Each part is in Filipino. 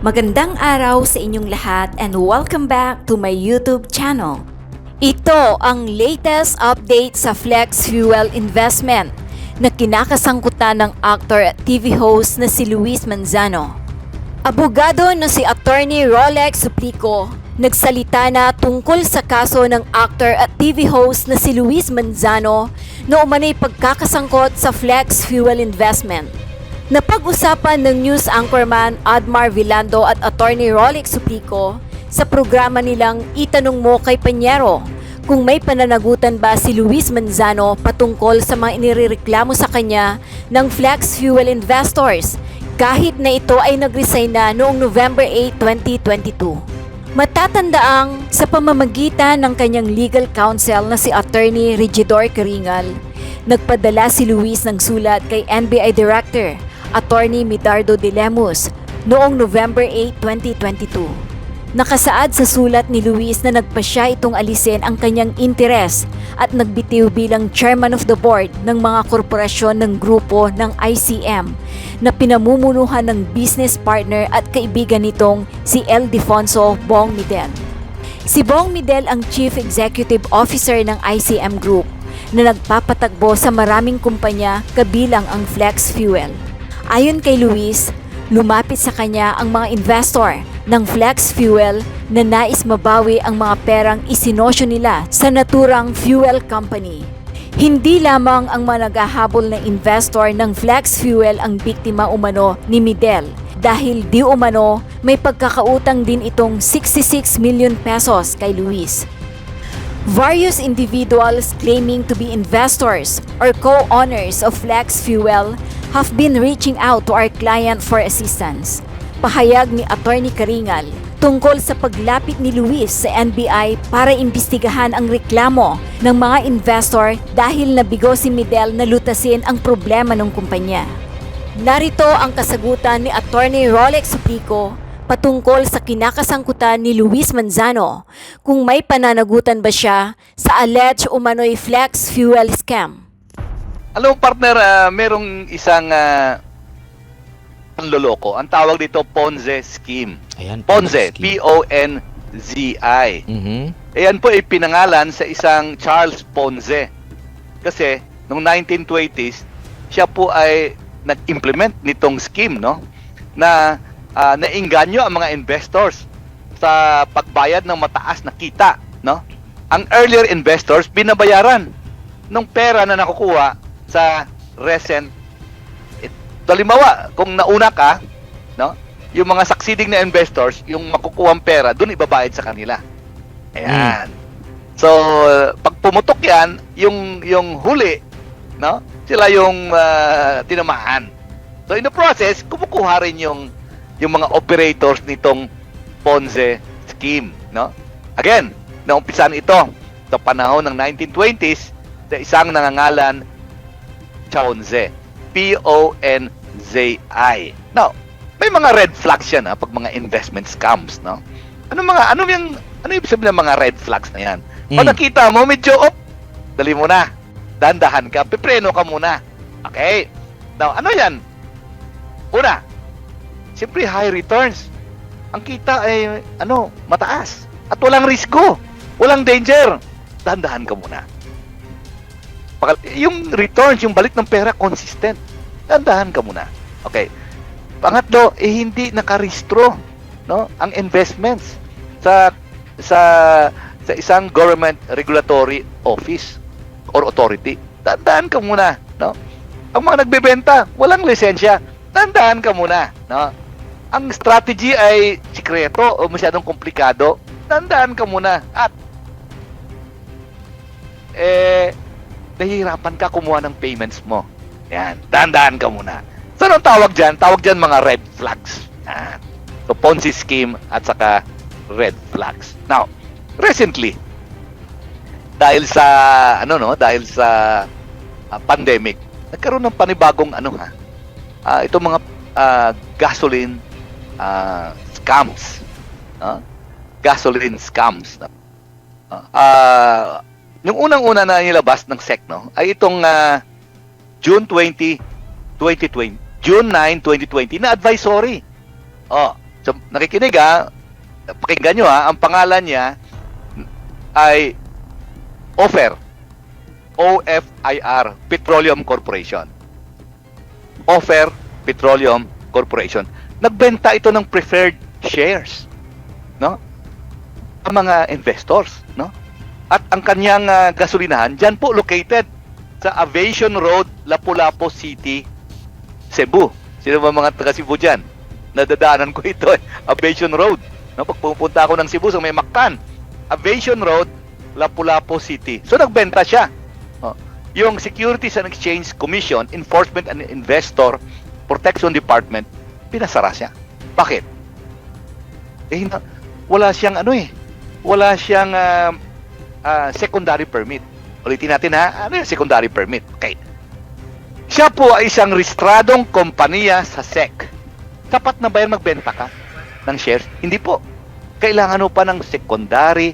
Magandang araw sa inyong lahat and welcome back to my YouTube channel. Ito ang latest update sa Flex Fuel Investment na kinakasangkutan ng actor at TV host na si Luis Manzano. Abogado na si Attorney Rolex Suplico nagsalita na tungkol sa kaso ng actor at TV host na si Luis Manzano na umanay pagkakasangkot sa Flex Fuel Investment. Napag-usapan ng news anchorman Admar Villando at Attorney Rolex Suplico sa programa nilang Itanong Mo Kay Panyero kung may pananagutan ba si Luis Manzano patungkol sa mga inireklamo sa kanya ng Flex Fuel Investors kahit na ito ay nag-resign na noong November 8, 2022. Matatandaang sa pamamagitan ng kanyang legal counsel na si Attorney Regidor Caringal, nagpadala si Luis ng sulat kay NBI Director Attorney Medardo de Lemus noong November 8, 2022. Nakasaad sa sulat ni Luis na nagpasya itong alisin ang kanyang interes at nagbitiw bilang chairman of the board ng mga korporasyon ng grupo ng ICM na pinamumunuhan ng business partner at kaibigan nitong si Ildefonso Bong Midel. Si Bong Midel ang Chief Executive Officer ng ICM Group na nagpapatagbo sa maraming kumpanya kabilang ang Flex Fuel. Ayon kay Luis, lumapit sa kanya ang mga investor ng Flex Fuel na nais mabawi ang mga perang isinosyo nila sa naturang fuel company. Hindi lamang ang mga naghahabol na investor ng Flex Fuel ang biktima umano ni Midel dahil di umano may pagkakautang din itong 66 million pesos kay Luis. Various individuals claiming to be investors or co-owners of Flex Fuel have been reaching out to our client for assistance. Pahayag ni Attorney Caringal tungkol sa paglapit ni Luis sa NBI para imbestigahan ang reklamo ng mga investor dahil nabigo si Midel na lutasin ang problema ng kumpanya. Narito ang kasagutan ni Attorney Rolex Suplico patungkol sa kinakasangkutan ni Luis Manzano kung may pananagutan ba siya sa alleged umano'y Flex Fuel scam. Alam mo partner, merong isang panloloko. Ang tawag dito Ponzi scheme. Ayan, Ponzi, scheme. P-O-N-Z-I. Ayan po ay pinangalan sa isang Charles Ponzi. Kasi noong 1920s, siya po ay nag-implement nitong scheme, no? Na nainganyo ang mga investors sa pagbayad ng mataas na kita, no? Ang earlier investors binabayaran ng pera na nakukuha sa recent. Halimbawa, kung nauna ka, no? Yung mga succeeding na investors, yung makukuhang pera, doon ibabayad sa kanila. Ayan. So, pag pumutok yan, yung huli, no? Sila yung tinamaan. So, in the process, kumukuha rin yung mga operators nitong Ponzi scheme, no? Again, naumpisan ito sa panahon ng 1920s sa isang nangangalan Ponzi, P-O-N-Z-I. Now, may mga red flags yan pag mga investment scams, no? Ano ibig sabihin ng mga red flags na yan? Pag nakita mo medyo dali mo na. Dandahan ka, pipreno ka muna. Okay? Now, ano yan? Una, siyempre high returns. Ang kita ay mataas at walang risko, walang danger. Dandahan ka muna. Yung returns, yung balik ng pera consistent. Dandahan ka muna. Okay. Pangatlo, hindi nakarehistro, no, ang investments sa isang government regulatory office or authority. Dandahan ka muna, no? Ang mga nagbebenta, walang lisensya. Dandahan ka muna, no? Ang strategy ay sikreto o masyadong komplikado. Dandahan ka muna at nahihirapan ka kumuha ng payments mo. Yan, dandahan ka muna. So, anong tawag dyan? Tawag dyan mga red flags. Yan. So, Ponzi scheme at saka red flags. Now, recently, dahil sa pandemic, nagkaroon ng panibagong itong mga gasoline scams. Gasoline scams. Yung unang-una na nilabas ng SEC, no, ay itong June 9, 2020 na advisory. So, nakikinig pakinggan nyo ang pangalan niya ay OFIR. OFIR, Petroleum Corporation. OFIR Petroleum Corporation. Nagbenta ito ng preferred shares, no? Ang mga investors, no? At ang kanyang gasolinahan diyan po located sa Aviation Road, Lapu-Lapu City, Cebu. Sino ba mga taga Cebu diyan? Nadadaanan ko ito Aviation Road. No, pag pupunta ako ng Cebu sa may Mactan, Aviation Road, Lapu-Lapu City. So nagbenta siya. Yung Securities and Exchange Commission, Enforcement and Investor Protection Department, pinasara siya. Bakit? Wala siyang wala siyang secondary permit. Ulitin natin ano yung secondary permit? Okay. Siya po ay isang rehistradong kompanya sa SEC. Tapat na ba yan magbenta ka ng shares? Hindi po. Kailangan mo pa ng secondary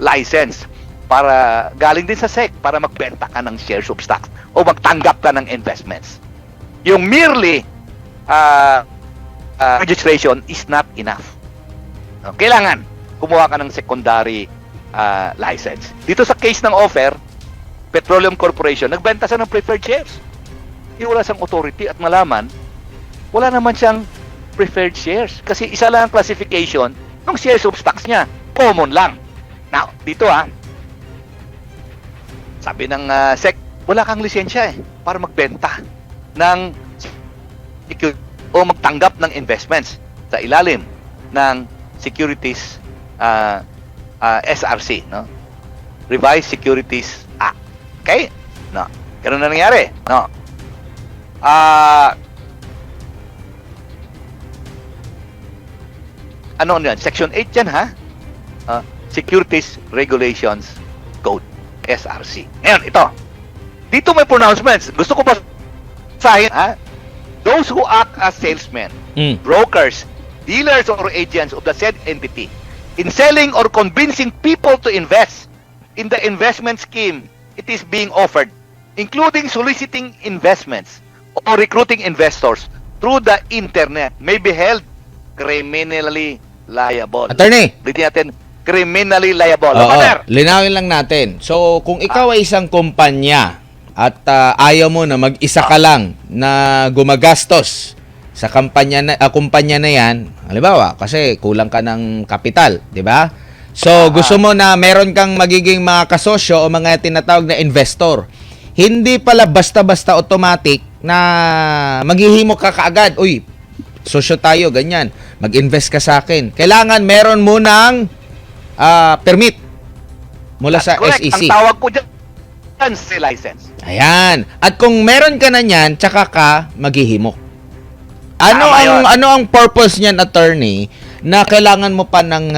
license para galing din sa SEC para magbenta ka ng shares of stocks o magtanggap ka ng investments. Yung merely registration is not enough. Kailangan kumuha ka ng secondary license. Dito sa case ng OFIR, Petroleum Corporation, nagbenta siya ng preferred shares. Wala siyang authority at malaman, wala naman siyang preferred shares. Kasi isa lang ang classification ng shares of stocks niya. Common lang. Now, dito sabi ng SEC, wala kang lisensya para magbenta ng o magtanggap ng investments sa ilalim ng Securities SRC, no? Revised Securities Act. Okay? No. Ganun na nangyari, no? Ano yan? Section 8 yan, Securities Regulations Code, SRC. Ngayon, ito. Dito may pronouncements. Gusto ko pa sahin, those who act as salesmen, brokers, dealers, or agents of the said entity in selling or convincing people to invest in the investment scheme it is being offered, including soliciting investments or recruiting investors through the internet, may be held criminally liable. Attorney! Ulitin natin, criminally liable. Linawin lang natin. So, kung ikaw ay isang kumpanya at ayaw mo na mag-isa ka lang na gumagastos sa kumpanya na yan, halimbawa, kasi kulang ka ng kapital, di ba? So, gusto mo na meron kang magiging mga kasosyo o mga tinatawag na investor. Hindi pala basta-basta automatic na maghihimo ka kaagad. Uy, sosyo tayo, ganyan. Mag-invest ka sa akin. Kailangan meron mo ng permit mula sa correct. SEC. Ang tawag po dyan, license. Ayan. At kung meron ka na niyan, tsaka ka maghihimok. Ano ang purpose niyan, attorney, na kailangan mo pa ng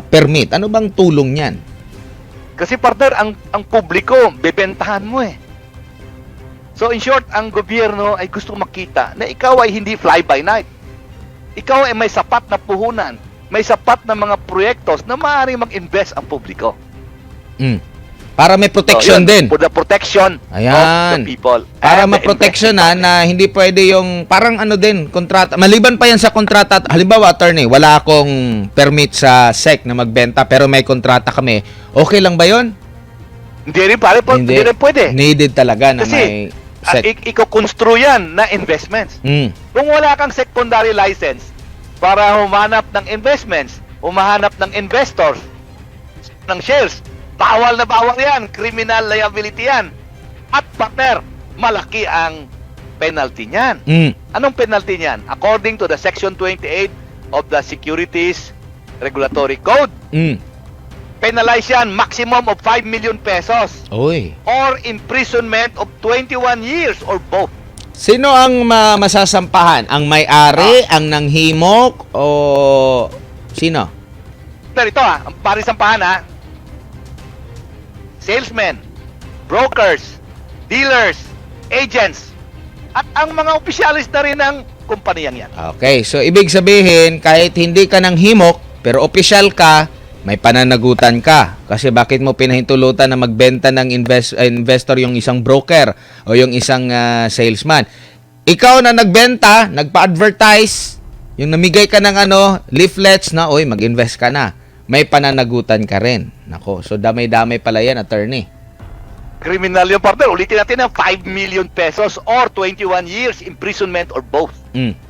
permit? Ano bang tulong niyan? Kasi partner, ang publiko, bebentahan mo So in short, ang gobyerno ay gusto makita na ikaw ay hindi fly by night. Ikaw ay may sapat na puhunan, may sapat na mga proyektos na maaaring mag-invest ang publiko. Para may protection din. For the protection of the people. Para ma-protectionan na hindi pwede yung parang din, kontrata. Maliban pa yan sa kontrata. Halimbawa, attorney, wala akong permit sa SEC na magbenta pero may kontrata kami. Okay lang ba yon? Hindi rin pare, hindi rin pwede. Needed talaga na kasi, may SEC. Iko-construe yan na investments. Kung wala kang secondary license para humanap ng investments, humahanap ng investors, ng shares, bawal na bawal yan. Criminal liability yan. At partner, malaki ang penalty niyan. Anong penalty niyan? According to the Section 28 of the Securities Regulatory Code, penalize yan maximum of 5 million pesos. Oy. Or imprisonment of 21 years or both. Sino ang masasampahan? Ang may-ari, ang nanghimok, o sino? Pero ito ang parisampahan salesmen, brokers, dealers, agents, at ang mga opisyalis na rin ng kumpanyang yan. Okay, so ibig sabihin, kahit hindi ka nang himok, pero opisyal ka, may pananagutan ka. Kasi bakit mo pinahintulutan na magbenta ng investor yung isang broker o yung isang salesman? Ikaw na nagbenta, nagpa-advertise, Yung namigay ka ng leaflets na, oy, mag-invest ka na. May pananagutan ka rin. Nako, so damay-damay pala yan, attorney. Criminal yung partner. Ulitin natin na 5 million pesos or 21 years imprisonment or both.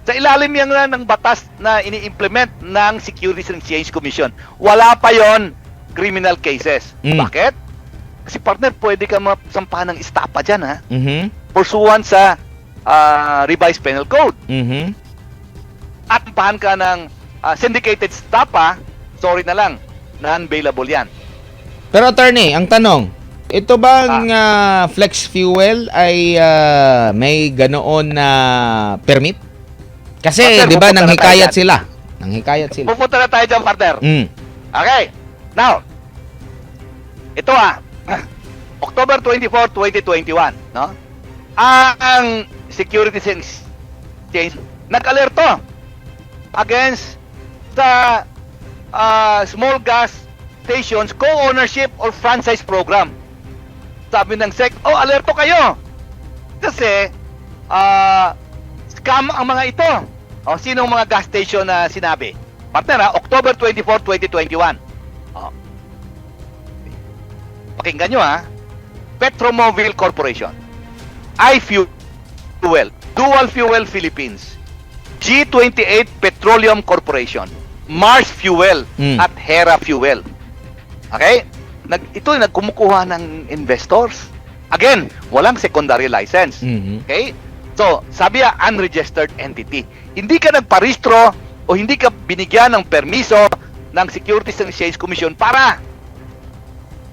Sa ilalim yan na ng batas na ini-implement ng Securities and Exchange Commission. Wala pa yon criminal cases. Bakit? Kasi partner, pwede ka masampahan ng estapa dyan, ha? Pursuant sa revised penal code. At sampahan ka ng syndicated estapa, sorry na lang, non-bailable yan. Pero attorney, ang tanong, ito bang flex fuel ay may ganoon na permit? Kasi, Partner, di ba, pupunta na nanghikayat tayo sila. Nanghikayat sila. Pupunta na tayo dyan, partner. Okay. Now, ito October 24, 2021, no? Ang Securities and Exchange nag-alerto against sa small gas stations co-ownership or franchise program. Sabi ng SEC, alerto kayo. Kasi scam ang mga ito. Sino ang mga gas station na sinabi? Partner, October 24, 2021. Pakinggan nyo, Petromobile Corporation, iFuel, Dual Fuel Philippines, G28 Petroleum Corporation, Mars Fuel, at Hera Fuel. Okay? Ito ay nagkumukuha ng investors. Again, walang secondary license. Okay? So, sabi unregistered entity. Hindi ka nagparehistro o hindi ka binigyan ng permiso ng Securities and Exchange Commission para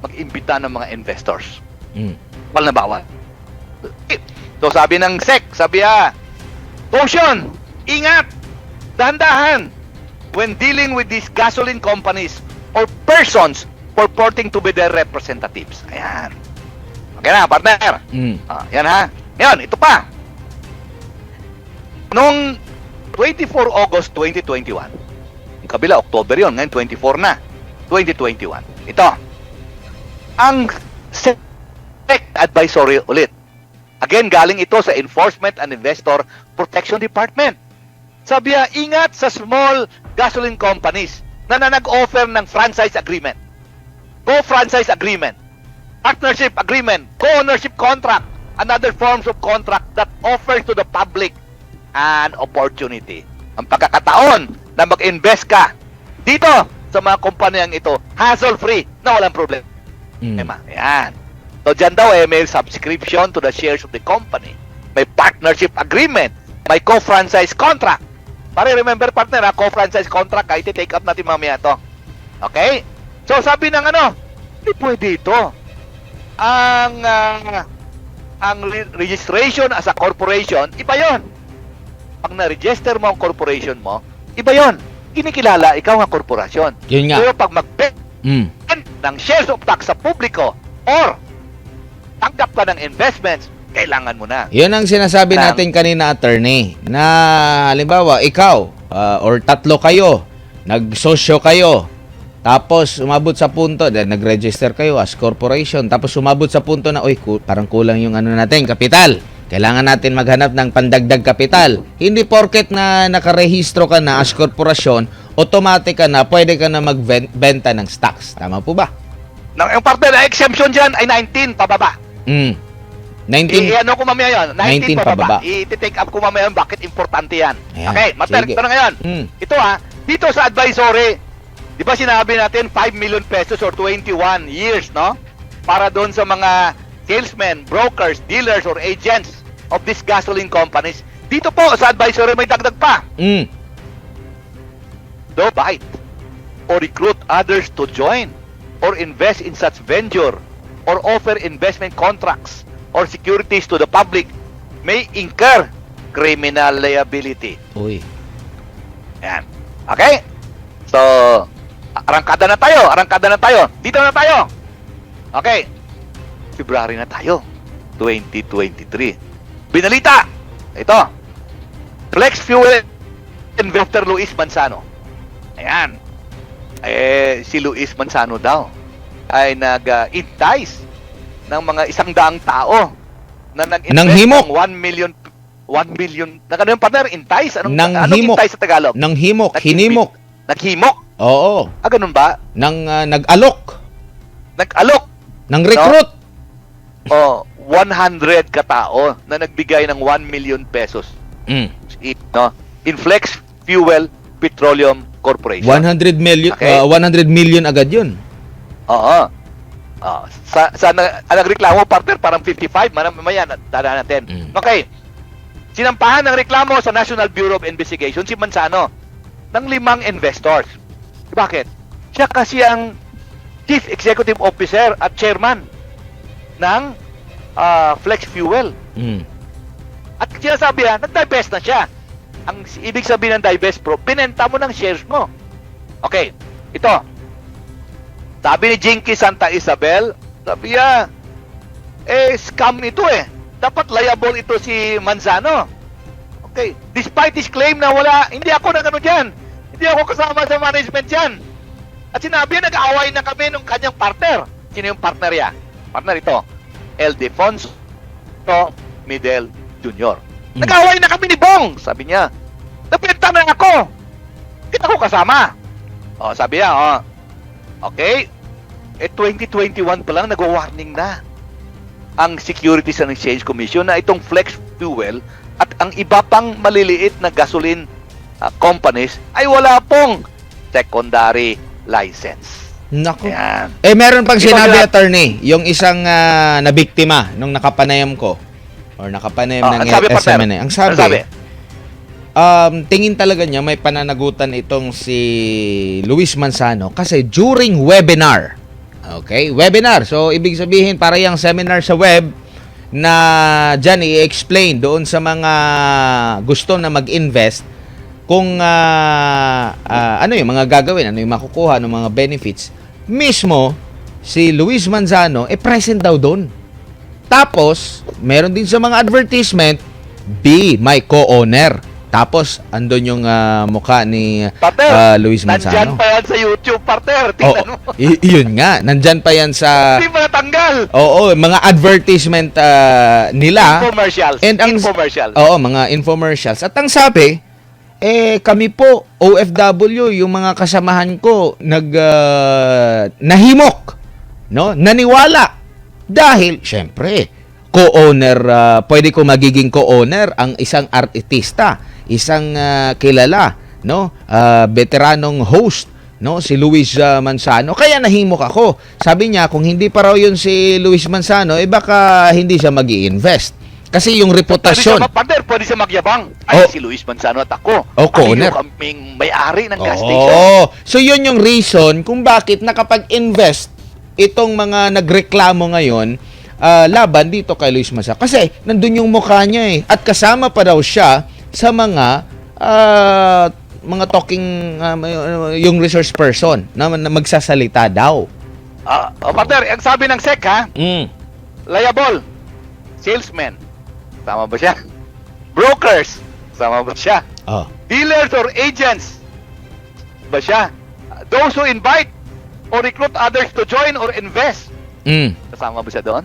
mag-imbita ng mga investors. Bawal na bawal. So sabi ng SEC, caution, ingat, dahan-dahan when dealing with these gasoline companies or persons purporting to be their representatives. Ayan. Okay na, partner. Yan ha. Yan, ito pa. Noong 24 August 2021, yung kabila, October yun, ngayon 24 na, 2021. Ito, ang SEC advisory ulit. Again, galing ito sa Enforcement and Investor Protection Department. Sabi ingat sa small gasoline companies na nag-offer ng franchise agreement, co-franchise agreement, partnership agreement, co-ownership contract, and other forms of contract that offers to the public an opportunity. Ang pagkakataon na mag-invest ka dito sa mga kumpanyang ito, hassle-free, na walang problema. Ayan. So, dyan daw may subscription to the shares of the company. May partnership agreement. May co-franchise contract. Pare, remember partner, co-franchise contract, kahit i-take up natin mamaya to. Okay? So, sabi ng hindi pwede ito. Ang registration as a corporation, iba yon. Pag na-register mo ang corporation mo, iba yon. Kinikilala, ikaw ang korporasyon. Yun nga. Pero pag mag-bet ng shares of stock sa publiko or tanggap ka ng investments, kailangan mo na. Yun ang sinasabi natin kanina, attorney, na halimbawa, ikaw or tatlo kayo, nagsosyo kayo, tapos umabot sa punto, nag-register kayo as corporation, tapos umabot sa punto na, parang kulang yung natin, kapital. Kailangan natin maghanap ng pandagdag kapital. Hindi porket na nakarehistro ka na as korporasyon, automatic ka na, pwede ka na magbenta ng stocks. Tama po ba? Yung partner na exemption dyan ay 19 pababa. 19? Ano ko mamaya yun? 19 pababa. pababa. I-take up ko mamaya yun. Bakit importante yan? Ayan, Okay, partner, sige. ito na ngayon. Ito dito sa advisory, di ba sinabi natin 5 million pesos or 21 years, no? Para doon sa mga salesmen, brokers, dealers, or agents of these gasoline companies. Dito po sa advisory may dagdag pa. Do bite or recruit others to join or invest in such venture or offer investment contracts or securities to the public may incur criminal liability. Uy. Yan. Okay? So, arangkada na tayo. Dito na tayo. Okay. February na tayo. 2023. Binalita. Ito. Flex Fuel Investor Luis Manzano. Ayan. Si Luis Manzano daw ay nag-entice ng mga 100 tao na nag-invest Nang himok. ng 1 million 1 million. Ano yung partner? Intays? Nang anong himok. intays sa Tagalog? Nang himok, Nag- hinimok. Naghimok? Oo. Ganun ba? Nang nag-alok. Nag-alok? Nang recruit. O, 100 katao na nagbigay ng 1 million pesos. Mm. No? In Flex Fuel Petroleum Corporation. 100 million, Okay. 100 million agad yun. Oo. Ang nagreklamo, partner, parang 55. Mamaya, dadaan natin. Mm. Okay. Sinampahan ng reklamo sa National Bureau of Investigation si Manzano ng 5 investors. Bakit? Siya kasi ang Chief Executive Officer at Chairman ng Flex Fuel. Mm. At sinasabi nag-divest na siya. Ang ibig sabihin ng divest, bro, binenta mo ng shares mo. Okay, ito. Sabi ni Jinky Santa Isabel, sabi niya, scam ito eh. Dapat liable ito si Manzano. Okay, despite his claim na hindi ako nag-ano dyan. Hindi ako kasama sa management dyan. At sinabi niya, nag-aaway na kami ng kanyang partner. Sino yung partner niya? Partner ito, Ildefonso Midel Jr. Nag-away na kami ni Bong, sabi niya. Napinta na ako. Kita ko kasama. Sabi niya, okay. 2021 pa lang nag-warning na ang Securities and Exchange Commission na itong Flex Fuel at ang iba pang maliliit na gasoline companies ay wala pong secondary license. Naku. Ayan. Meron pang Ito sinabi, sila- attorney, yung isang nabiktima nung nakapanayam ko or nakapanayam ng ang sabi, partner? SMNA. Ang Ano sabi, sabi? tingin talaga niya may pananagutan itong si Luis Manzano kasi during webinar. Okay? Webinar. So, ibig sabihin, para yung seminar sa web na dyan i-explain doon sa mga gusto na mag-invest kung ano yung mga gagawin, ano yung makukuha ng mga benefits. Mismo, si Luis Manzano, present daw doon. Tapos, meron din sa mga advertisement, be my co-owner. Tapos, andun yung mukha ni Partner, Luis nandyan Manzano. pa yan sa YouTube, partner. Tingnan mo. Yun nga. Nandyan pa yan sa... Hindi pa natanggal. Oo, mga advertisement nila. Infomercials. And ang, Infomercials. Oo, mga infomercials. At ang sabi, kami po, OFW, yung mga kasamahan ko, nahimok, no? Naniwala. Dahil, syempre, co-owner, pwede ko magiging co-owner ang isang artista, isang kilala, no? Veteranong host, no? Si Luis Manzano. Kaya nahimok ako. Sabi niya, kung hindi pa raw yun si Luis Manzano, baka hindi siya mag-i-invest. Kasi yung reputasyon. Pwede siya magyabang. Ay, Oh. si Luis Manzano at ako. Co-owner. Ay, kaming may-ari ng gas station. So, yun yung reason kung bakit nakapag-invest itong mga nagreklamo ngayon laban dito kay Luis Manzano. Kasi, nandun yung mukha niya eh. At kasama pa daw siya sa mga talking, yung resource person na magsasalita daw. Partner, ang sabi ng SEC, liable, salesmen, tama ba siya? Brokers, tama ba siya? Oh. Dealers or agents, ba siya? Those who invite or recruit others to join or invest, kasama ba siya doon?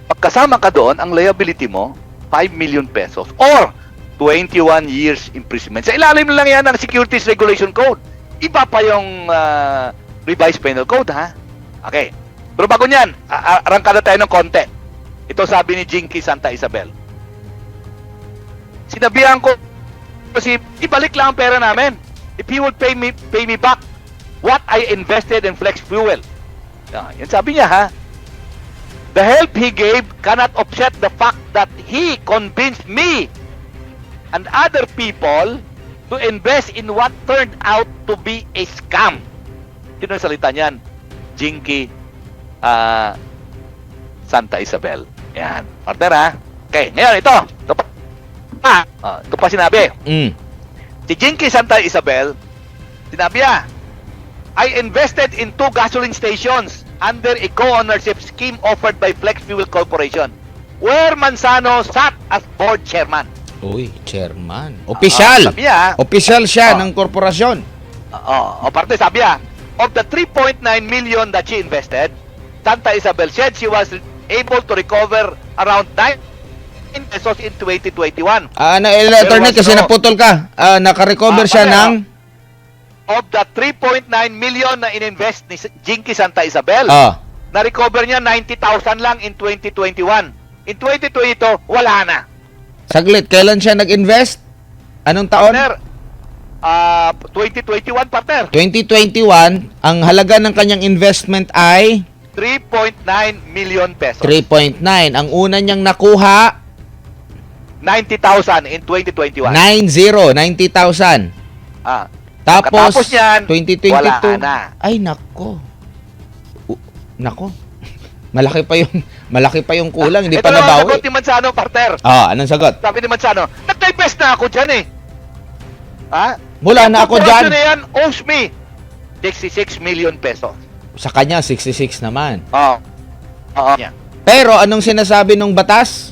Pagkasama ka doon, ang liability mo, 5 million pesos or 21 years imprisonment. Sa ilalim lang yan ng Securities Regulation Code. Iba pa yung revised penal code, ha? Okay. Pero bago niyan, arangkada tayo ng konti. Ito sabi ni Jinky Santa Isabel. Sinabihan ko kasi ibalik lang ang pera namin. If he would pay me back what I invested in Flex Fuel. Yan sabi niya, ha? The help he gave cannot offset the fact that he convinced me and other people to invest in what turned out to be a scam. Sino ang salita niyan? Jinky Santa Isabel. Yan. Partner, ha? Okay, ngayon ito. Ito pa sinabi. Si Jinky Santa Isabel, sinabi niya, I invested in 2 gasoline stations under a co-ownership scheme offered by Flex Fuel Corporation where Manzano sat as board chairman. Uy, chairman. Official. Sabi niya, Official siya ng korporasyon. parte sabi niya, of the 3.9 million that she invested, Santa Isabel said she was able to recover around 9 pesos in 2021. Attorney, kasi no. naputol ka. Naka-recover siya Pare, ng... Of the 3.9 million na ininvest ni Jinky Santa Isabel, Oh, na-recover niya 90,000 lang in 2021. In 2022, wala na. saglit. Kailan siya nag-invest? Anong taon? Partner, 2021, partner. 2021, ang halaga ng kanyang investment ay 3.9 million pesos. 3.9. Ang una niyang nakuha, 90,000 in 2021. 90,000. Ah, Tapos, Pagkatapos niyan, 2022. wala na. Ay, nako. Nako. Malaki pa yung kulang, hindi ito pa naman sagot nabawi. ni Manzano, partner. Anong sagot? Sabi ni Manzano, nag-divest na ako dyan eh. Ha? Wala na ako dyan. Corporation na yan owes me 66 million pesos. Sa kanya, 66 naman. Oo. Oo. Yeah. Pero, anong sinasabi ng batas?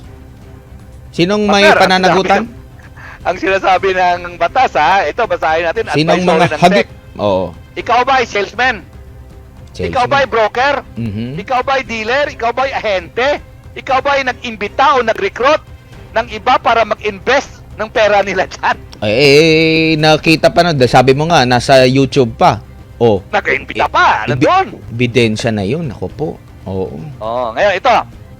Sinong may Partner, pananagutan? Ang sinasabi ng batas, ha? Ito, basahin natin. Sinong Advisory mga ng habit? SEC. Oo. Ikaw ba ay salesman? Ikaw ba ay broker? Mhm. Ikaw ba ay dealer? Ikaw ba ay ahente? Ikaw ba ay nag-imbita o nag-recruit ng iba para mag-invest ng pera nila dyan? Nakita pa na. Sabi mo nga, nasa YouTube pa. Oh. Nag-imbita pa. Nandun. Ebidensya na yun. Ako po. Oo. Oh, ngayon, ito.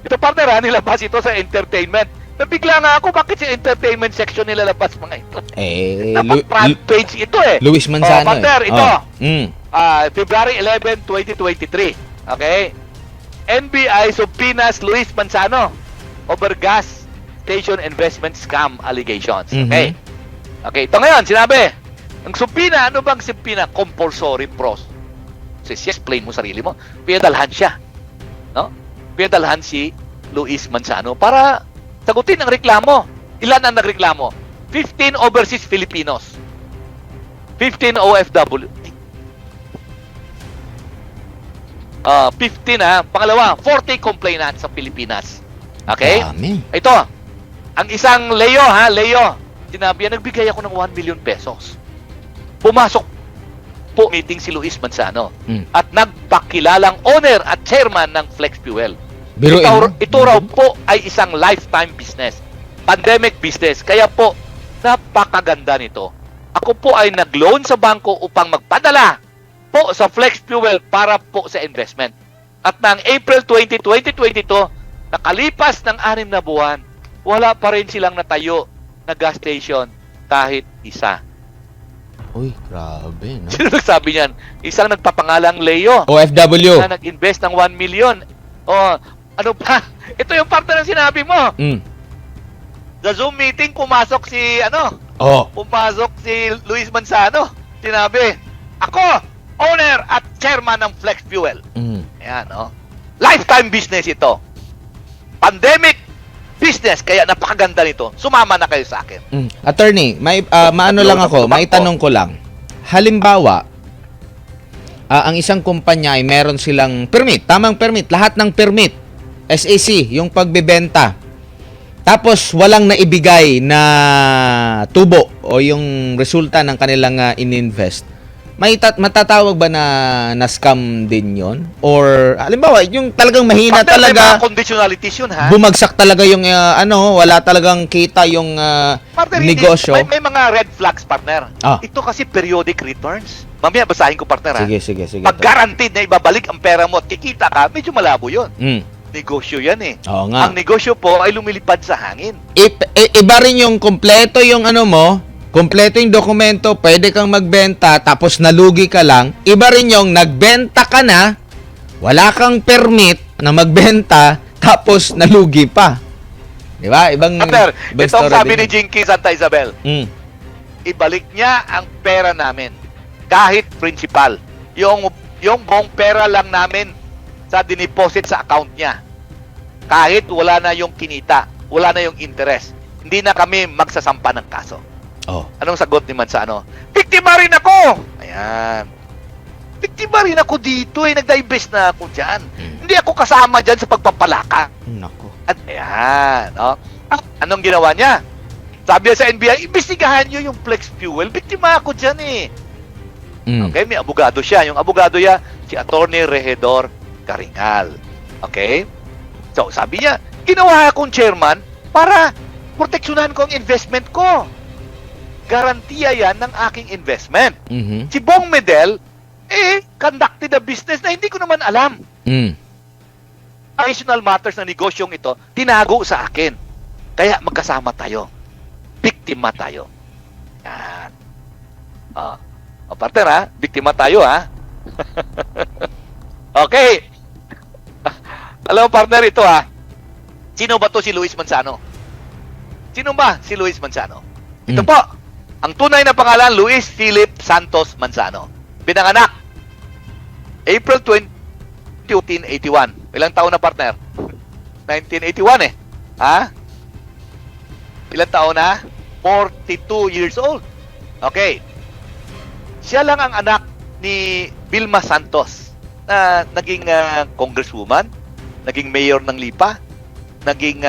Ito, partner, ha? Nilabas ito sa entertainment. Nabigla nga ako, bakit sa entertainment section nilalabas mga ito? Dapat front page ito eh. Luis Manzano. partner, ito. February 11, 2023. Okay? NBI subpoenas Luis Manzano over gas station investment scam allegations. Okay? Okay, ito ngayon, sinabi. Ang subpoena, ano bang subpoena? Compulsory process. Explain mo sarili mo. Pinadalhan siya. No? Pinadalhan si Luis Manzano para sagutin ang reklamo. Ilan ang nagreklamo? 15 overseas Filipinos. 15 OFW. 15 ha. Pangalawa, 40 complainants sa Pilipinas. Okay? Dami. Ito, ang isang Leo ha, Leo. Sinabi yan, nagbigay ako ng 1 million pesos. Pumasok po meeting si Luis Manzano at nagpakilalang owner at chairman ng Flex Fuel. Ito raw po ay isang lifetime business. Pandemic business. Kaya po, napakaganda nito. Ako po ay nag-loan sa bangko upang magpadala po sa Flex Fuel para po sa investment. At ng April 20, 2022, nakalipas ng 6 na buwan, wala pa rin silang natayo na gas station kahit isa. Uy, grabe, no? Sino nagsabi niyan? Isang nagpapangalang Leo OFW. na nag-invest ng 1 million. Ano pa? Ito yung parte ng sinabi mo. Sa Zoom meeting, pumasok si, pumasok si Luis Manzano. Sinabi, ako, owner at chairman ng Flex Fuel. Ayan, lifetime business ito. Pandemic business, kaya napakaganda nito. Sumama na kayo sa akin. Attorney, may maano lang ako, may tanong ko lang. Halimbawa, ang isang kumpanya ay meron silang permit, tamang permit, lahat ng permit, SAC, yung pagbebenta. Tapos walang naibigay na tubo o yung resulta ng kanilang ininvest. Matatawag ba na scam din yon? Or halimbawa, yung talagang mahina Partner, talaga, may mga conditionalities yun, ha? bumagsak talaga yung wala talagang kita yung Partner, negosyo. May mga red flags, partner. Ito kasi periodic returns. Mamaya basahin ko, partner, ha? Sige. Pag guaranteed na ibabalik ang pera mo at kikita ka, medyo malabo yun. Negosyo yan eh. Oo nga. Ang negosyo po ay lumilipad sa hangin. Iba rin yung kompleto yung kompleto yung dokumento, pwede kang magbenta, tapos nalugi ka lang. Iba rin yung nagbenta ka na, wala kang permit na magbenta, tapos nalugi pa. Di ba? Ibang itong sabi ni Jinky Santa Isabel, ibalik niya ang pera namin. Kahit principal. Yung buong pera lang namin sa dineposit sa account niya. Kahit wala na yung kinita, wala na yung interest, hindi na kami magsasampa ng kaso. Anong sagot ni Manzano? Biktima rin ako! Ayan. Biktima rin ako dito eh. Nag-divest na ako dyan. Hindi ako kasama dyan sa pagpapalaka. Nako. At ayan. Anong ginawa niya? Sabi niya sa NBI, imbestigahan niyo yung Flex Fuel. Biktima ako dyan eh. Okay, may abogado siya. Yung abogado niya, si Attorney Regidor Caringal. Okay? So, sabi niya, ginawa akong chairman para proteksyonan ko ang investment ko. Garantiya yan ng aking investment. Mhm. Si Bong Medel, conducted a business na hindi ko naman alam. Mm. Additional matters na negosyong ito, tinago sa akin. Kaya magkasama tayo. Biktima tayo. Yan. Partner ha, biktima tayo ha. Okay. Alam mo partner, ito ha. Sino ba to si Luis Manzano? Sino ba si Luis Manzano? Ito po. Ang tunay na pangalan, Luis Philip Santos Manzano. Pinanganak April 20, 1981. Ilang taon na partner? 1981 eh. Ha? Ilang taon na? 42 years old. Okay. Siya lang ang anak ni Vilma Santos na naging congresswoman, naging mayor ng Lipa, naging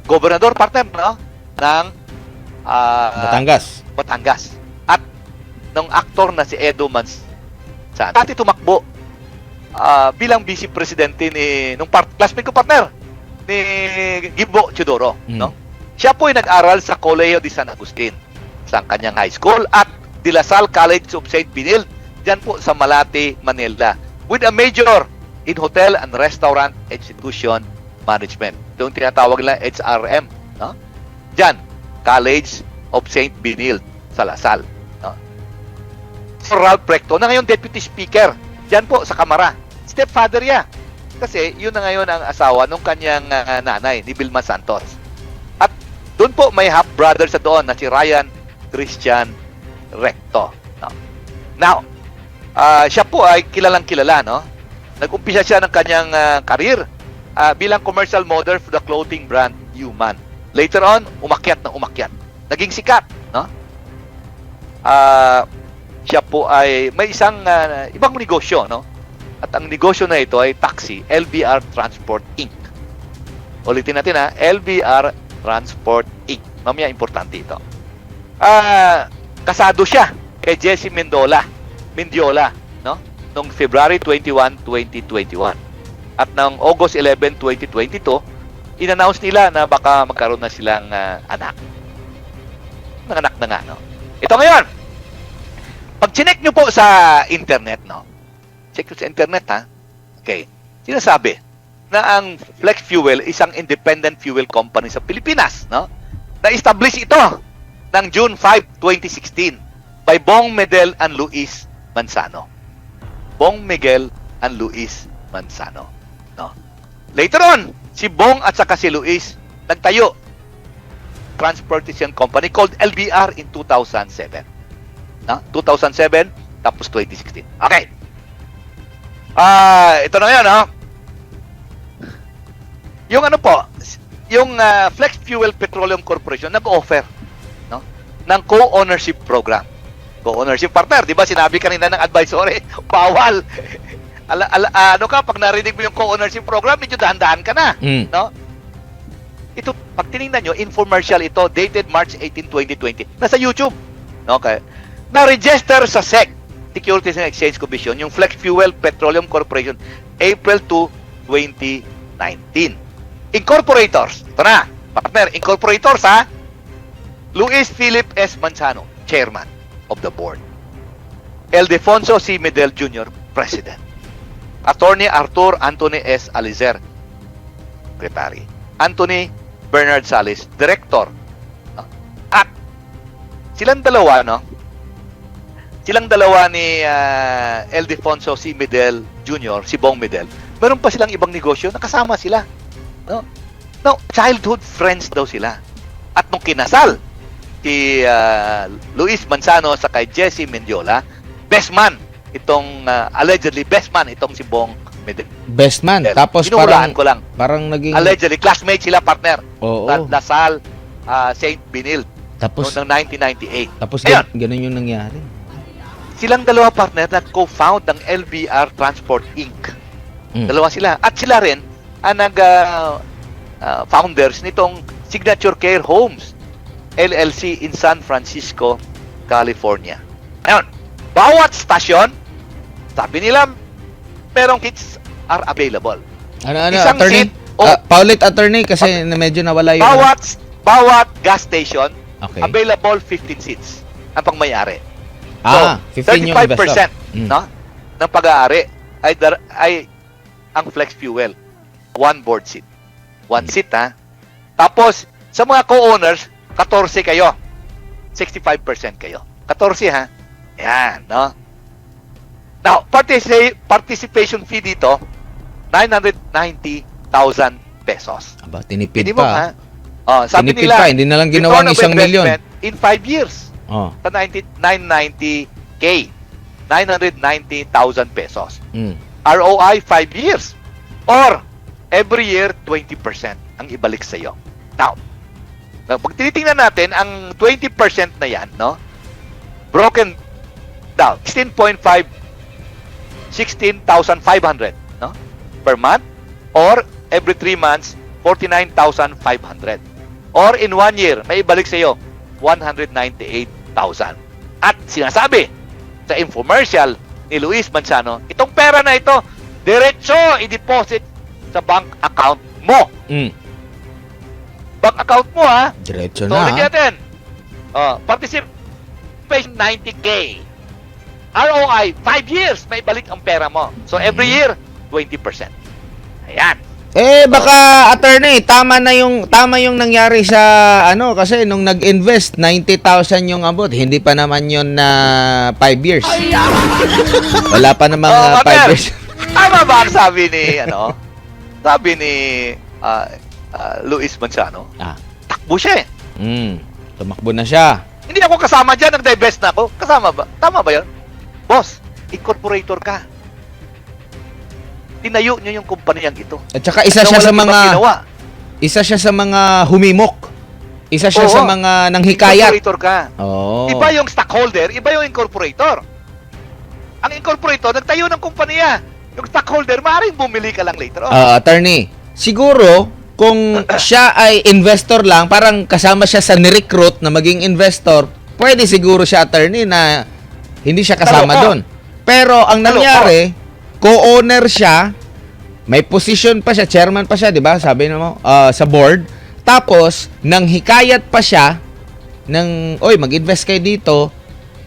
gobernador partner no? Ng Batangas. Batangas. At ng aktor na si Edo Manzano. Dati tumakbo bilang vice presidente ni nung classmate ko partner ni Gimbo Chodoro, no? Siya po ay nag-aral sa Colegio de San Agustin sa kanyang high school at De La Salle College of St. Benilde diyan po sa Malate, Manila with a major in Hotel and Restaurant Execution Management. Ito yung tinatawag nila HRM, no? Diyan, College of St. Benilde sa La Salle, no? So Ralph Recto na ngayon Deputy Speaker diyan po sa Kamara. Stepfather niya. Kasi yun na ngayon ang asawa ng kanyang nanay ni Vilma Santos. At doon po may half-brother sa doon na si Ryan Christian Recto. No? Now, siya po ay kilalang-kilala, no? Nag-umpisa siya ng kanyang career bilang commercial model for the clothing brand Human. Later on, umakyat na umakyat. Naging sikat, no? Siya po ay may isang ibang negosyo, no? At ang negosyo na ito ay taxi, LBR Transport Inc. Ulitin natin ha, LBR Transport Inc. Mamaya importante ito. Kasado siya kay Jessie Mendiola, no? Noong February 21, 2021. At noong August 11, 2022, in-announce nila na baka magkaroon na silang anak. Nanganak na nga, no? Ito ngayon, pag chinek nyo po sa internet, no? Check nyo sa internet, ha? Okay. Sinasabi na ang Flex Fuel isang independent fuel company sa Pilipinas, no? Na-establish ito ng June 5, 2016 by Bong Medel and Luis Manzano. Bong Miguel and Luis Manzano, no? Later on, si Bong at saka si Luis nagtayo transportation company called LBR in 2007. No? 2007 tapos 2016. Okay. Ito na 'yan, no? Yung ano po, yung Flex Fuel Petroleum Corporation nag-offer, no, ng co-ownership program. Co-ownership partner, 'di ba? Sinabi kanina ng advisory, bawal. Ano ka pag narinig mo yung co-ownership program, medyo dahan-dahan ka na, no? Ito, pag tiningnan nyo, infomercial ito, dated March 18, 2020. Nasa YouTube. Okay. Na-register sa SEC, Securities and Exchange Commission, yung Flex Fuel Petroleum Corporation, April 2, 2019. Incorporators. Ito na, partner, incorporators ha. Luis Philip S. Manzano, Chairman of the Board. Ildefonso C. Medel Jr., President. Attorney Arthur Anthony S. Alizer, Secretary. Anthony Bernard Salis, Director. At silang dalawa, no? Silang dalawa ni Ildefonso C. Medel Jr., si Bong Medel, meron pa silang ibang negosyo, nakasama sila. No? No, childhood friends daw sila. At nung kinasal si Luis Manzano sa kay Jessie Mendiola, best man itong allegedly best man itong si Bong Medel. Best man. Tapos Hinuhulaan ko lang. parang naging Allegedly, classmate sila, partner. Oo. Sa La Salle, St. Benilde. Tapos Noong 1998. tapos Ayun. ganun yung nangyari. Silang dalawa partner na co-found ng LBR Transport Inc. Dalawa sila. At sila rin ang founders nitong Signature Care Homes LLC in San Francisco, California. Ayun. Bawat stasyon, sabi nila, merong kits are available. Ano, Isang attorney? seat, Paulit, attorney, kasi na medyo nawala yung... Bawat gas station, Okay. available 15 seats ang pangmayari. 15 yung 35% investor. no, ng pag-aari ay ang flex fuel. One board seat. One seat, ha? Tapos, sa mga co-owners, 14 kayo. 65% kayo. 14, ha? Yan, no? Now, participation fee dito, 990,000 pesos. Aba, tinipid Minimum, pa. ha? Sabi Tinipid nila, pa, hindi na lang ginawang return of 1 milyon. investment in 5 years. Oh. Sa 990K. 990,000 pesos. Mm. ROI 5 years. Or, every year, 20% ang ibalik sa iyo. Now, pag tinitingnan natin, ang 20% na yan, no? Broken down, 16,500, no? Per month. Or, every 3 months, 49,500. Or, in 1 year, may ibalik sa iyo, 198,000. At sinasabi sa infomercial ni Luis Manzano, itong pera na ito, diretso i-deposit sa bank account mo. Mm. Bank account mo, ha? Diretso So, na. lagyan natin. Participation 90K. ROI, 5 years, may balik ang pera mo. So, every year, 20%. Ayan. Baka attorney, tama yung nangyari sa kasi nung nag-invest 90,000 yung abot, hindi pa naman yun na 5 years. Wala pa namang 5 years. Tama ba ang sabi ni Sabi ni Luis Manzano? Takbo siya eh. Tumakbo na siya. Hindi ako kasama diyan, nag-divest na ako. Kasama ba? Tama ba 'yon? Boss, incorporator ka. Tinayo niyo yung kumpanyang ito. At saka isa siya sa mga humimok. Isa siya sa mga nanghikayat. Incorporator ka. Oh. Iba yung stockholder, iba yung incorporator. Ang incorporator, nagtayo ng kumpanya. Yung stockholder, maaaring bumili ka lang later on. Attorney, siguro kung siya ay investor lang, parang kasama siya sa ni-recruit na maging investor, pwede siguro siya, attorney, na hindi siya kasama doon. Pero ang nangyari, co-owner siya, may position pa siya, chairman pa siya, di ba? Sabi mo, sa board. Tapos, nang hikayat pa siya, mag-invest kayo dito,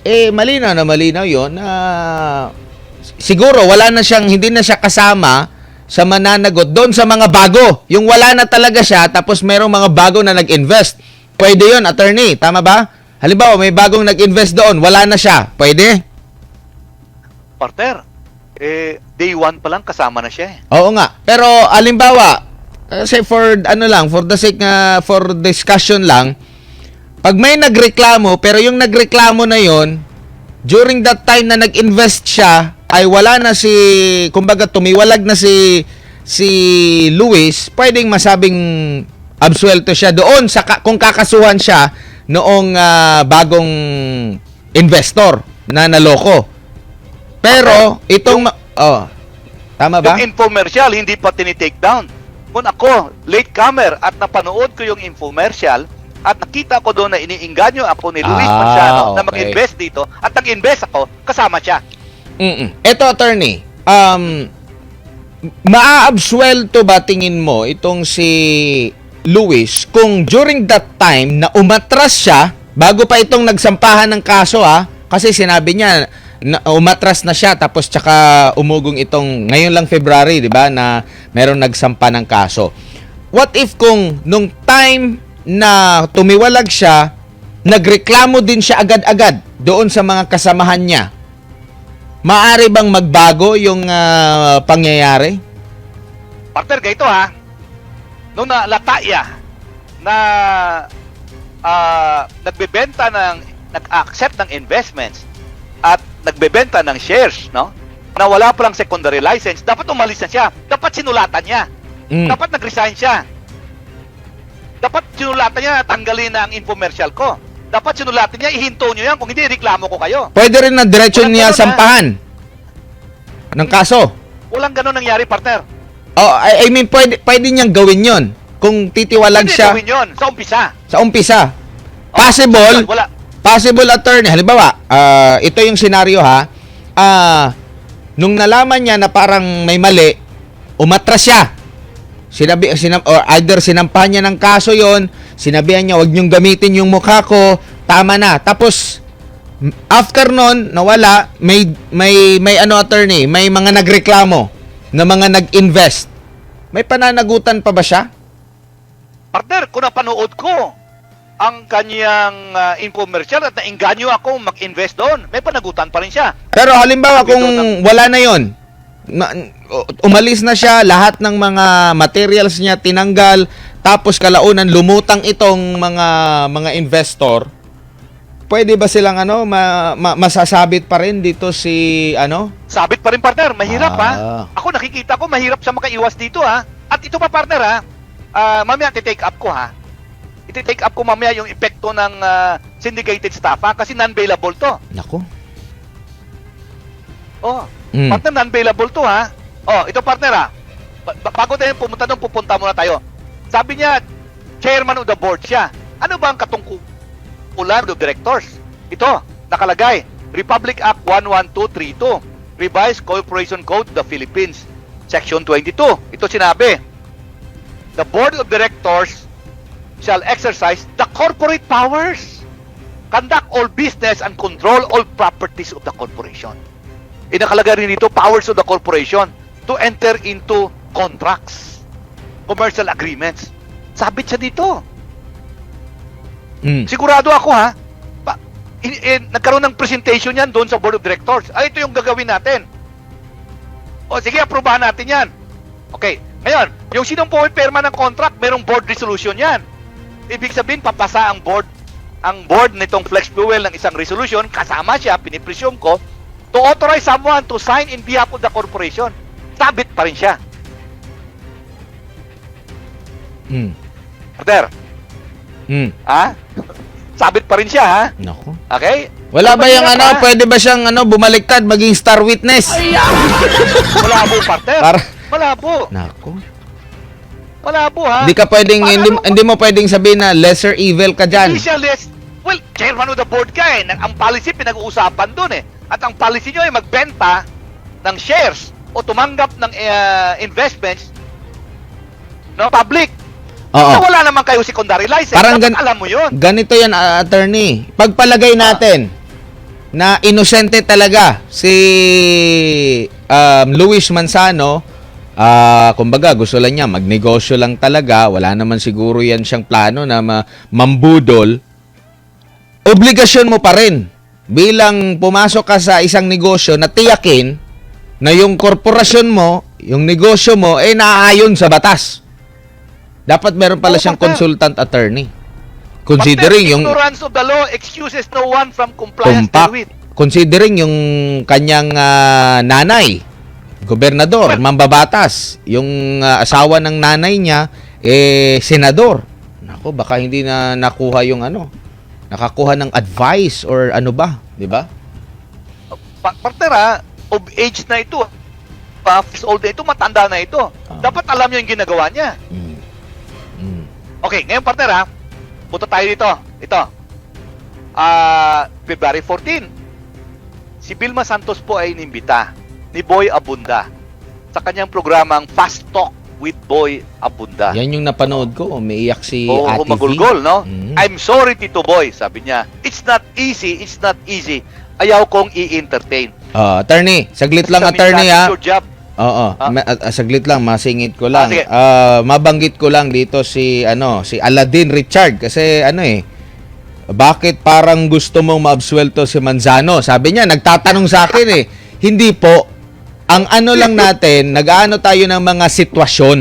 malinaw yun na siguro hindi na siya kasama sa mananagot doon sa mga bago. Yung wala na talaga siya, tapos merong mga bago na nag-invest. Pwede yun, attorney. Tama ba? Halimbawa, may bagong nag-invest doon, wala na siya. Pwede? Partner, day 1 pa lang kasama na siya eh. Oo nga. Pero halimbawa, say for the sake for discussion lang, pag may nagreklamo, pero yung nagreklamo na yon, during that time na nag-invest siya, ay wala na kumbaga tumiwalag na si Luis, pwedeng masabing absuelto siya doon kung kakasuhan siya noong bagong investor na naloko. Pero itong tama ba? Yung infomercial hindi pa tinitake down. Kung ako, latecomer at napanood ko yung infomercial at nakita ko doon na iniinganyo ako ni Luis Manzano na mag-invest dito at nag-invest ako, kasama siya. Ito, attorney, maaabsuelto ba tingin mo itong si Luis kung during that time na umatras siya bago pa itong nagsampahan ng kaso kasi sinabi niya na umatras na siya tapos tsaka umugong itong ngayon lang February, 'di ba, na merong nagsampa ng kaso. What if kung nung time na tumiwalag siya, nagreklamo din siya agad-agad doon sa mga kasamahan niya? Maaari bang magbago yung pangyayari? Partner, ganito nung nalataya na nag-accept ng investments at nagbebenta ng shares, no? Na wala pa lang secondary license, dapat umalis na siya. Dapat sinulatan niya. Dapat nag-resign siya. Dapat sinulatan niya, tanggalin na ang infomercial ko. Dapat sinulatan niya, ihinto niyo yan, kung hindi, reklamo ko kayo. Pwede rin na diretsyo niya sampahan ng kaso. Walang ganun nangyari, partner. I mean, pwede niyang gawin yon kung titiwalag Pwede siya gawin yun, sa umpisa. sa umpisa. Possible, Wala. possible, attorney. Halimbawa, ito yung senaryo nung nalaman niya na parang may mali, umatras siya. or either sinampahan niya ng kaso yon, sinabihan niya, wag niyong gamitin yung mukha ko, tama na. Tapos, after nun, nawala, may attorney, may mga nagreklamo na mga nag-invest. May pananagutan pa ba siya? Partner, kung napanood ko ang kanyang infomercial at nainganyo ako mag-invest doon, may panagutan pa rin siya. Pero halimbawa kung wala na yon, umalis na siya, lahat ng mga materials niya tinanggal, tapos kalaunan lumutang itong mga investor, pwede ba silang masasabit pa rin dito si Sabit pa rin, partner. Mahirap ha. Ah. Ako nakikita ko mahirap siya makaiwas dito ha. At ito pa, partner ha. Mamaya take up ko ha. Iti-take up ko mamaya yung epekto ng syndicated staff ha. Kasi non-bailable to. Nako. Oh, Mm. partner, non-bailable to ha. Oh, ito partner ha. Bago tayo pumunta doon, pupunta muna tayo. Sabi niya, chairman of the board siya. Ano ba ang katungkulan of directors? Ito, nakalagay. Republic Act 11232. Revised Corporation Code of the Philippines. Section 22. Ito sinabi. The board of directors shall exercise the corporate powers, conduct all business and control all properties of the corporation. Nakalagay rin dito, powers of the corporation to enter into contracts, commercial agreements. Sabit siya dito. Mm. Sigurado ako ha, nagkaroon ng presentation yan doon sa board of directors. Ito yung gagawin natin. O sige, aprobahan natin yan. Okay, ngayon, yung sinong pumipirma ng contract, merong board resolution yan. Ibig sabihin, papasa ang board nitong Flex Fuel ng isang resolution, kasama siya, pinipresume ko, to authorize someone to sign in behalf of the corporation. Sabit pa rin siya. Mm. Partner, Mm. ha? Sabit pa rin siya, ha? Nako. Okay? Wala ba yung Mahirap, ha? pwede ba siyang bumaliktad, maging star witness? Malabo, partner. Malabo. Nako. Malabo, ha? Hindi ka pwedeng, Paano? hindi mo pwedeng sabihin na lesser evil ka dyan. Hindi siya well, chairman of the board ka eh. Ang policy pinag-uusapan dun eh. At ang policy nyo ay magbenta ng shares o tumanggap ng investments public. Oo. So, wala naman kayo secondary license. Parang Dapat alam mo yun. Ganito yan, attorney. Pagpalagay natin na inosente talaga si Luis Manzano, kumbaga gusto lang niya magnegosyo lang talaga, wala naman siguro yan siyang plano na mambudol, obligasyon mo pa rin bilang pumasok ka sa isang negosyo na tiyakin na yung korporasyon mo, yung negosyo mo, naaayon sa batas. Dapat meron pala siyang consultant attorney. Considering yung ignorance of the law excuses no one from compliance therewith. Considering yung kanyang nanay, gobernador, mambabatas, yung asawa ng nanay niya, senador. Nako, baka hindi na nakuha yung nakakuha ng advice or ano ba, di ba? Partner of age na ito. Old na ito, matanda na ito. Dapat alam niyo yung ginagawa niya. Okay, ngayon partner punta tayo dito. Ito. February 14. Si Vilma Santos po ay inimbita ni Boy Abunda sa kanyang programang Fast Talk with Boy Abunda. Yan yung napanood ko, umiiyak si Oo, Ate V. humagulgol, no? Mm. I'm sorry, Tito Boy, sabi niya. It's not easy. Ayaw kong i-entertain. Attorney, saglit lang Sa attorney minsan, ha. it's your job. Oo, saglit lang, masingit ko lang. Sige. Mabanggit ko lang dito si Aladdin Richard kasi bakit parang gusto mong maabsuelto si Manzano? Sabi niya, nagtatanong sa akin Hindi po. Ang lang natin, nag-aano tayo ng mga sitwasyon.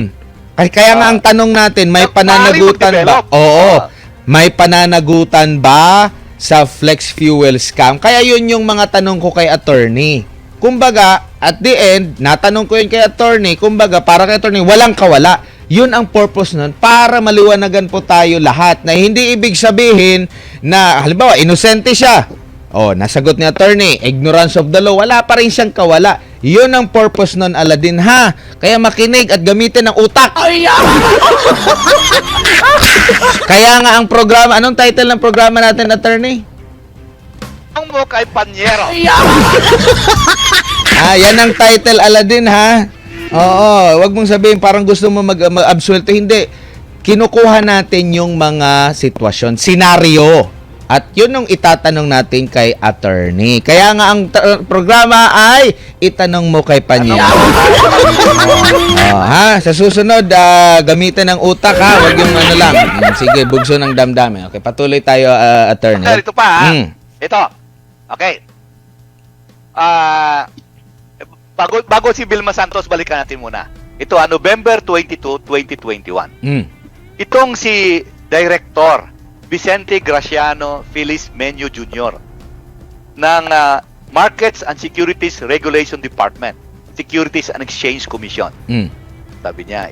Kaya nga ang tanong natin, may pananagutan ba? Oo. May pananagutan ba sa flex fuel scam? Kaya yun yung mga tanong ko kay attorney. Kumbaga, at the end, natanong ko yun kay attorney, kumbaga, para kay attorney, walang kawala. Yun ang purpose nun, para maliwanagan po tayo lahat, na hindi ibig sabihin na, halimbawa, inosente siya. Nasagot ni attorney, ignorance of the law, wala pa rin siyang kawala. Yun ang purpose nun, Aladdin, ha? Kaya makinig at gamitin ng utak. Kaya nga ang programa, anong title ng programa natin, attorney? Ang mo kay Panyero. Yan ang title, Aladdin, ha? Oo, wag mong sabihin parang gusto mo mag-absuelto. Hindi. Kinukuha natin yung mga sitwasyon, senaryo. At yun ang itatanong natin kay attorney. Kaya nga ang programa ay itanong mo kay Panyero. Ha? Sa susunod, gamitan ng utak ha. Wag yung ano lang. Sige, bugso ng damdamin. Okay, patuloy tayo, attorney. Ito pa, ha? Mm. Ito. Okay. Bago si Vilma Santos, balikan natin muna. Ito, November 22, 2021. Mm. Itong si Director Vicente Graciano Feliz Menyo Jr. ng Markets and Securities Regulation Department, Securities and Exchange Commission. Mm. Sabi niya,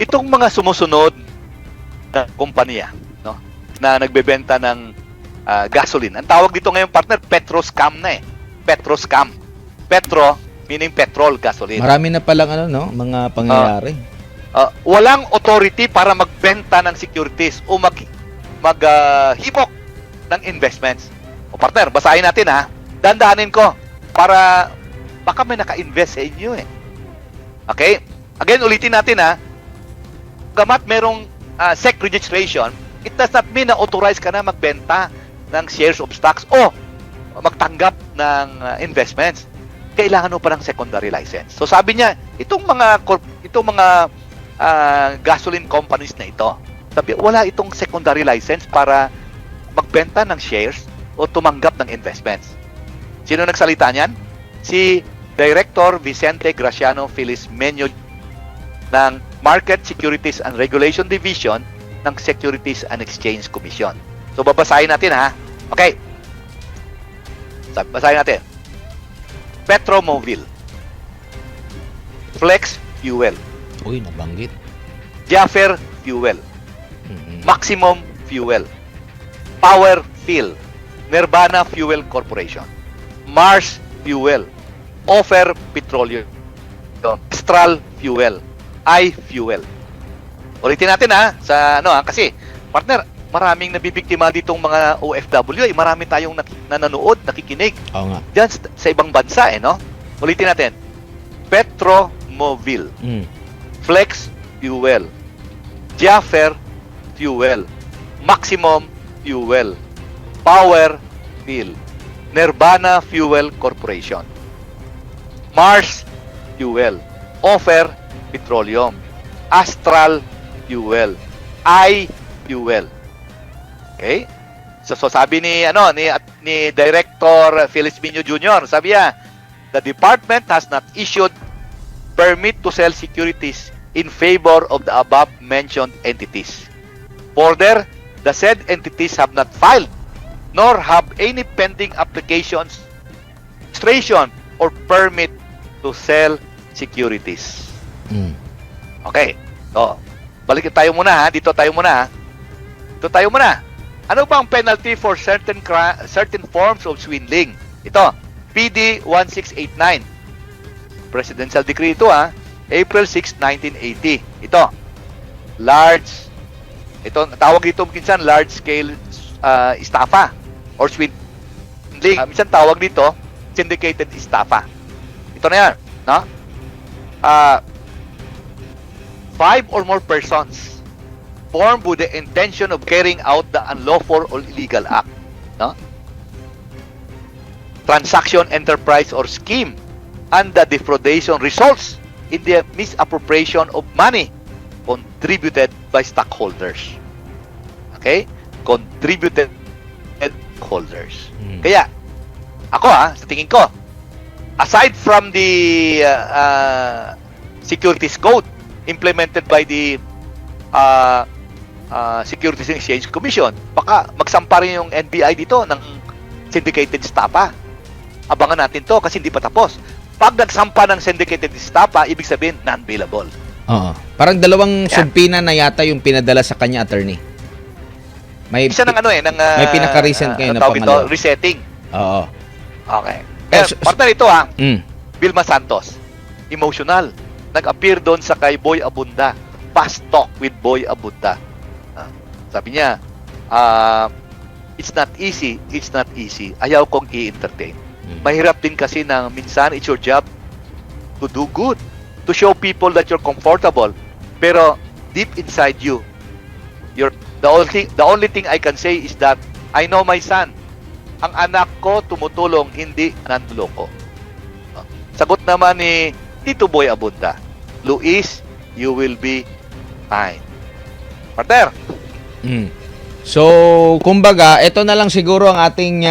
itong mga sumusunod na kumpanya, no, na nagbebenta ng gasoline. Ang tawag dito ngayon, partner, Petroscam na eh. Petroscam. Petro, meaning petrol, gasoline. Marami na palang mga pangyayari. Walang authority para magbenta ng securities o maghimok ng investments. O partner, basahin natin ha. Dandahanin ko para baka may naka-invest sa inyo eh. Okay? Again, ulitin natin ha. Gamat merong SEC registration, it does not mean na authorized ka na magbenta ng shares of stocks o magtanggap ng investments. Kailangan mo pa ng secondary license. So sabi niya, itong mga gasoline companies na ito, sabi, wala itong secondary license para magbenta ng shares o tumanggap ng investments. Sino nagsalita niyan? Si Director Vicente Graciano Feliz Menyo ng Market, Securities and Regulation Division ng Securities and Exchange Commission. So babasahin natin ha. Okay. Basahin natin. Petromovil, Flex Fuel, Uy, nabanggit. Jaffer Fuel, Mhm. Maximum Fuel, Power Fill, Nirvana Fuel Corporation, Mars Fuel, Offer Petroleum, Astral Fuel, iFuel. Ulitin natin ha, kasi partner, maraming nabibiktima ditong mga OFW, marami tayong nanonood, nakikinig Oo nga. diyan sa ibang bansa no? Ulitin natin. Petromovil, Mm. Flex Fuel, Jaffer Fuel, Maximum Fuel, Power Fill, Nirvana Fuel Corporation, Mars Fuel, Offer Petroleum, Astral Fuel, iFuel. Okay? So sabi ni Director Feliz Menyo Jr., sabi niya, the department has not issued permit to sell securities in favor of the above mentioned entities. Further, the said entities have not filed nor have any pending applications, registration, or permit to sell securities. Mm. Okay. So, balik tayo muna ha. Dito tayo muna. Ano bang penalty for certain forms of swindling? Ito, PD 1689. Presidential decree ito ha. April 6, 1980. Ito, tawag dito minsan large scale estafa or swindling. Minsan tawag dito syndicated estafa. Ito na yan, no? 5 or more persons formed with the intention of carrying out the unlawful or illegal act, no? Transaction, enterprise, or scheme, and the defraudation results in the misappropriation of money contributed by stockholders. Okay? Contributed holders. Kaya, ako sa tingin ko, aside from the securities code implemented by the Securities and Exchange Commission, baka magsampa rin yung NBI dito ng syndicated estafa. Abangan natin to kasi hindi pa tapos. Pag nagsampa ng syndicated estafa, ibig sabihin non-bailable. Oo. Parang dalawang subpina na yata yung pinadala sa kanya, attorney. May Isa ng may pinaka-recent ngayon na pangalawa. Resetting. Oo. Okay. Kaya, partner ito Vilma Santos. Emotional. Nag-appear doon sa kay Boy Abunda. Fast talk with Boy Abunda. Sabi niya, it's not easy. Ayaw kong i-entertain. Mahirap din kasi na minsan it's your job to do good, to show people that you're comfortable. Pero deep inside you, the only thing I can say is that I know my son. Ang anak ko tumutulong, hindi nanloloko. Sagot naman ni Tito Boy Abunda, Luis, you will be fine. Partner, So, kumbaga, ito na lang siguro ang ating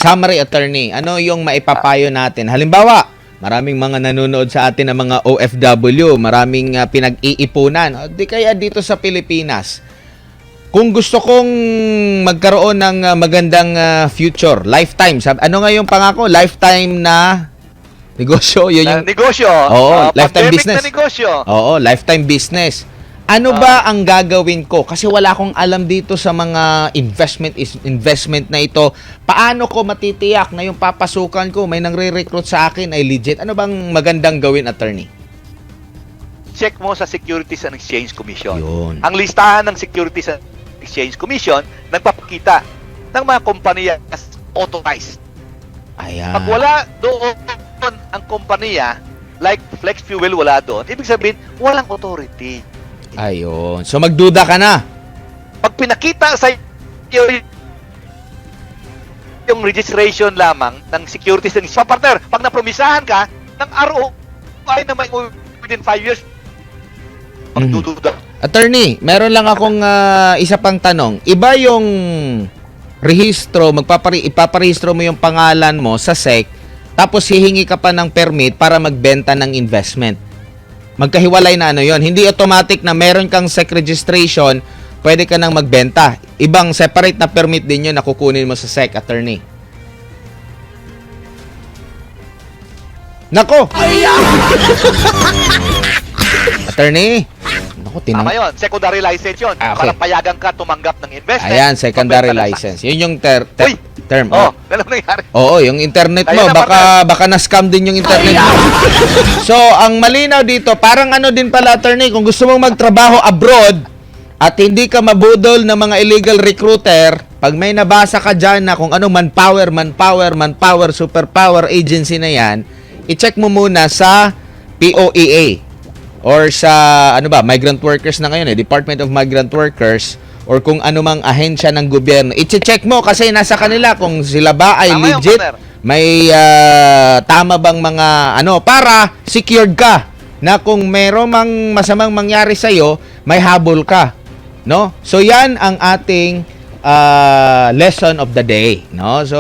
summary, attorney. Ano yung maipapayo natin? Halimbawa, maraming mga nanonood sa atin ng mga OFW, maraming pinag-iipunan. Di kaya dito sa Pilipinas, kung gusto kong magkaroon ng magandang future, lifetime, ano nga yung pangako? Lifetime na negosyo? Yun yung negosyo. Oo, lifetime Pandemic business. na negosyo. Oo, lifetime business. Ano ba ang gagawin ko? Kasi wala akong alam dito sa mga investment na ito. Paano ko matitiyak na yung papasukan ko, may nangre-recruit sa akin ay legit? Ano bang magandang gawin, attorney? Check mo sa Securities and Exchange Commission. Yun. Ang listahan ng Securities and Exchange Commission nagpapakita ng mga kompanya as authorized. Ayan. Pag wala doon ang kompanya, like Flex Fuel wala doon, ibig sabihin, walang authority. Ayun. So, magduda ka na. Pag pinakita sa iyo yung registration lamang ng Securities and Exchange, partner, pag napromisahan ka ng RO ay na may within 5 years, magdududa. Attorney, meron lang akong isa pang tanong. Iba yung rehistro, ipaparehistro mo yung pangalan mo sa SEC, tapos hihingi ka pa ng permit para magbenta ng investment. Magkahiwalay na ano yon. Hindi automatic na meron kang SEC registration, pwede ka nang magbenta. Ibang separate na permit din yun na kukunin mo sa SEC, attorney. Nako! Attorney! Nako, Tama yun. Secondary license yun. Okay. Para payagan ka tumanggap ng investment. Ayan, secondary magbenta ng license. tax. Yun yung Uy! term. Oh, ganun nangyari. Oo, yung internet mo, Ayun na, baka na-scam din yung internet mo. So, ang malinaw dito, parang ano din pala, attorney, kung gusto mong magtrabaho abroad at hindi ka mabudol ng mga illegal recruiter, pag may nabasa ka dyan na kung anong manpower, superpower agency na yan, i-check mo muna sa POEA or sa, migrant workers na ngayon, Department of Migrant Workers, or kung anumang ahensya ng gobyerno. I-check mo kasi nasa kanila kung sila ba ay Tama legit, yung may tama bang mga para secured ka na kung meron mang masamang mangyari sa iyo, may habol ka, no? So yan ang ating lesson of the day, no? So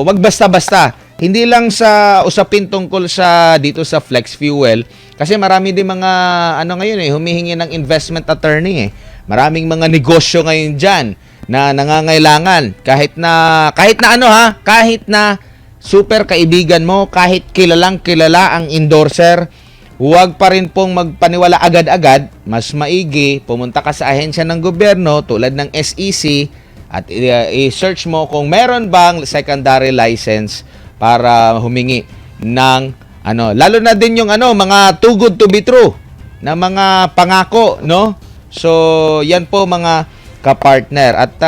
wag basta-basta. Hindi lang sa usapin tungkol sa dito sa Flex Fuel kasi marami din mga ngayon humihingi ng investment attorney Maraming mga negosyo ngayon diyan na nangangailangan kahit na super kaibigan mo, kahit kilalang kilala ang endorser, huwag pa rin pong magpaniwala agad-agad. Mas maigi pumunta ka sa ahensya ng gobyerno tulad ng SEC at i-search mo kung meron bang secondary license para humingi ng lalo na din yung mga too good to be true na mga pangako, no? So, yan po mga kapartner. At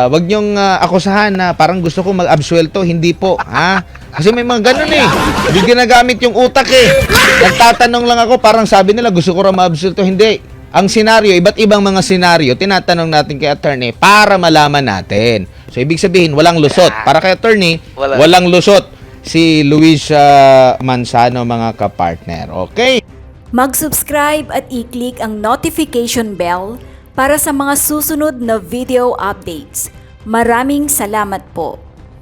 wag niyong akusahan na parang gusto ko mag-absuelto. Hindi po, ha? Kasi may mga ganun Hindi ginagamit yung utak Nagtatanong lang ako, parang sabi nila gusto ko raw ma-absuelto. Hindi. Ang senaryo, iba't ibang mga senaryo, tinatanong natin kay attorney para malaman natin. So, ibig sabihin, walang lusot. Para kay attorney, walang lusot si Luis Manzano, mga kapartner. Okay? Mag-subscribe at i-click ang notification bell para sa mga susunod na video updates. Maraming salamat po.